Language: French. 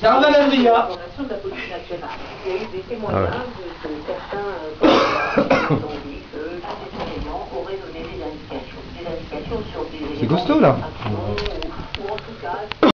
Garde la Lia. De la police nationale. Il y a eu des témoignages de certains qui ont dit que ces surveillants auraient donné des indications sur des C'est costaud là. ou en tout cas